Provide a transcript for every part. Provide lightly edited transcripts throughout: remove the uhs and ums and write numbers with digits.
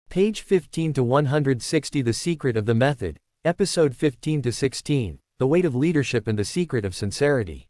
Page 15 to 160. The Secret of the Method, Episode 15 to 16, The Weight of Leadership and the Secret of Sincerity.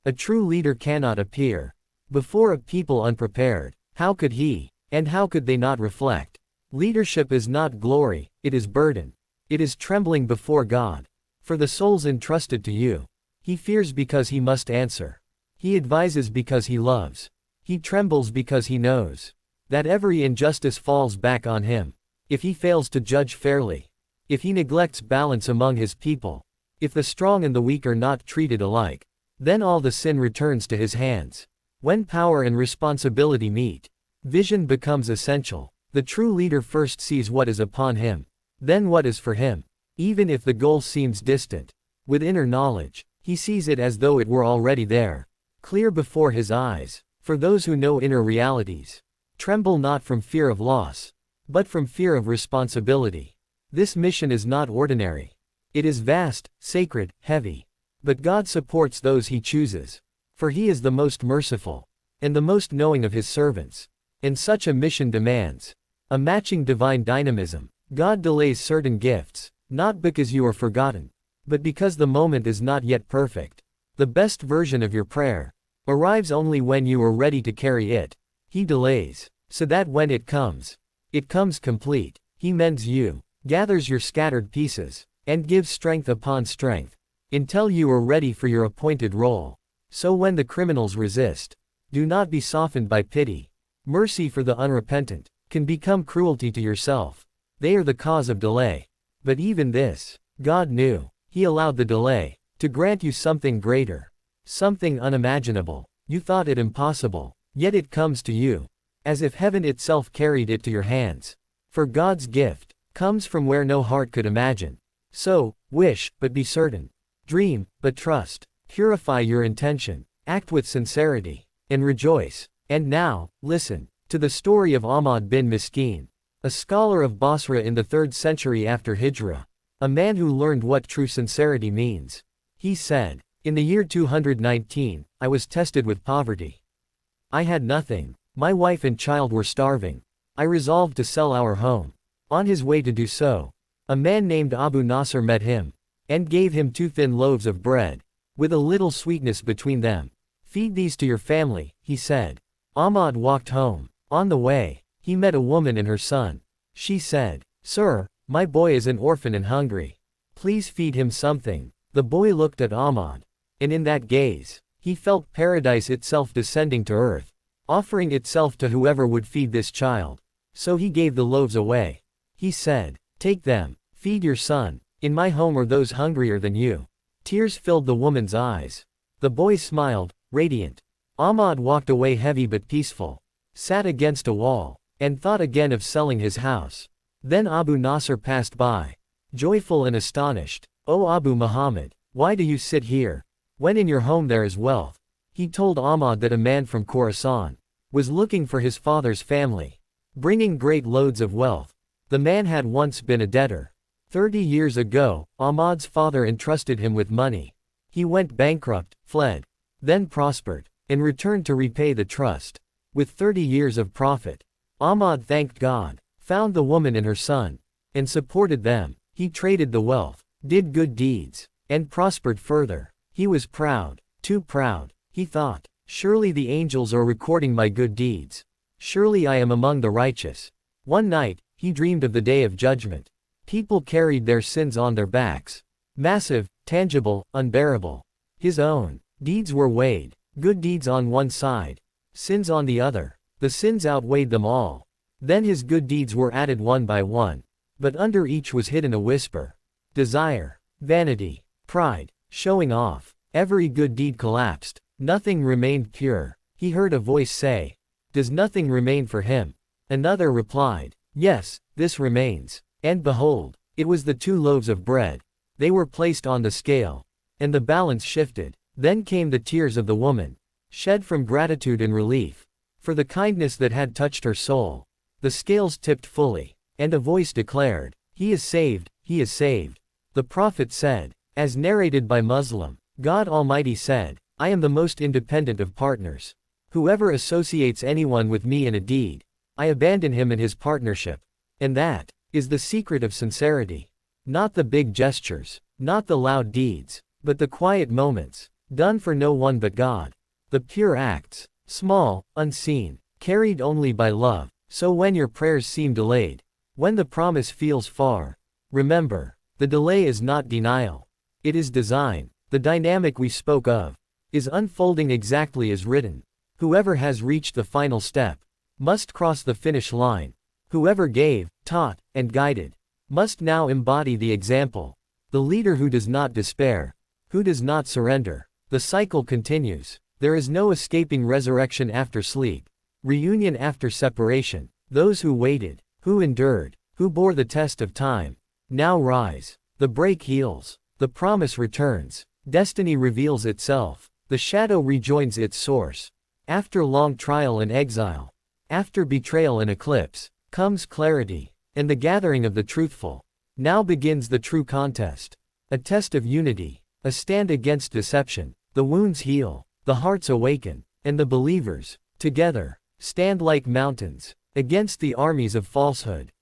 A true leader cannot appear before a people unprepared. How could he, and how could they not reflect? Leadership is not glory, it is burden. It is trembling before God. For the souls entrusted to you. He fears because he must answer. He advises because he loves. He trembles because he knows that every injustice falls back on him. If he fails to judge fairly, if he neglects balance among his people, if the strong and the weak are not treated alike, then all the sin returns to his hands. When power and responsibility meet, vision becomes essential. The true leader first sees what is upon him, then what is for him. Even if the goal seems distant, with inner knowledge, he sees it as though it were already there, clear before his eyes. For those who know inner realities, tremble not from fear of loss, but from fear of responsibility. This mission is not ordinary. It is vast, sacred, heavy. But God supports those he chooses. For he is the most merciful, and the most knowing of his servants. And such a mission demands a matching divine dynamism. God delays certain gifts, not because you are forgotten, but because the moment is not yet perfect. The best version of your prayer arrives only when you are ready to carry it. He delays, so that when it comes complete. He mends you, gathers your scattered pieces, and gives strength upon strength, until you are ready for your appointed role. So when the criminals resist, do not be softened by pity. Mercy for the unrepentant can become cruelty to yourself. They are the cause of delay. But even this, God knew. He allowed the delay to grant you something greater, something unimaginable. You thought it impossible, yet it comes to you, as if heaven itself carried it to your hands. For God's gift comes from where no heart could imagine. So, wish, but be certain. Dream, but trust. Purify your intention. Act with sincerity, and rejoice. And now, listen to the story of Ahmad bin Miskin, a scholar of Basra in the 3rd century after Hijrah, a man who learned what true sincerity means. He said, "In the year 219, I was tested with poverty. I had nothing. My wife and child were starving. I resolved to sell our home. On his way to do so, a man named Abu Nasr met him, and gave him 2 thin loaves of bread, with a little sweetness between them. Feed these to your family," he said. Ahmad walked home. On the way, he met a woman and her son. She said, "Sir, my boy is an orphan and hungry. Please feed him something." The boy looked at Ahmad, and in that gaze, he felt paradise itself descending to earth, offering itself to whoever would feed this child. So he gave the loaves away. He said, "Take them, feed your son. In my home are those hungrier than you." Tears filled the woman's eyes. The boy smiled, radiant. Ahmad walked away heavy but peaceful, sat against a wall, and thought again of selling his house. Then Abu Nasr passed by, joyful and astonished. "O Abu Muhammad, why do you sit here, when in your home there is wealth?" He told Ahmad that a man from Khorasan was looking for his father's family, bringing great loads of wealth. The man had once been a debtor. 30 years ago, Ahmad's father entrusted him with money. He went bankrupt, fled, then prospered, and returned to repay the trust, with 30 years of profit. Ahmad thanked God, found the woman and her son, and supported them. He traded the wealth, did good deeds, and prospered further. He was proud, too proud. He thought, "Surely the angels are recording my good deeds. Surely I am among the righteous." One night, he dreamed of the day of judgment. People carried their sins on their backs. Massive, tangible, unbearable. His own deeds were weighed. Good deeds on one side, sins on the other. The sins outweighed them all. Then his good deeds were added one by one. But under each was hidden a whisper. Desire, vanity, pride, showing off. Every good deed collapsed. Nothing remained pure. He heard a voice say, "Does nothing remain for him?" Another replied, "Yes, this remains." And behold, it was the 2 loaves of bread. They were placed on the scale, and the balance shifted. Then came the tears of the woman, shed from gratitude and relief, for the kindness that had touched her soul. The scales tipped fully, and a voice declared, "He is saved, he is saved." The prophet said, as narrated by Muslim, God Almighty said, "I am the most independent of partners. Whoever associates anyone with me in a deed, I abandon him and his partnership." And that is the secret of sincerity. Not the big gestures, not the loud deeds, but the quiet moments, done for no one but God. The pure acts, small, unseen, carried only by love. So when your prayers seem delayed, when the promise feels far, remember, the delay is not denial. It is design. The dynamic we spoke of is unfolding exactly as written. Whoever has reached the final step must cross the finish line. Whoever gave, taught, and guided must now embody the example. The leader who does not despair, who does not surrender. The cycle continues. There is no escaping resurrection after sleep, reunion after separation. Those who waited, who endured, who bore the test of time, now rise. The break heals. The promise returns. Destiny reveals itself. The shadow rejoins its source. After long trial and exile, after betrayal and eclipse, comes clarity, and the gathering of the truthful. Now begins the true contest. A test of unity, a stand against deception. The wounds heal, the hearts awaken, and the believers, together, stand like mountains, against the armies of falsehood.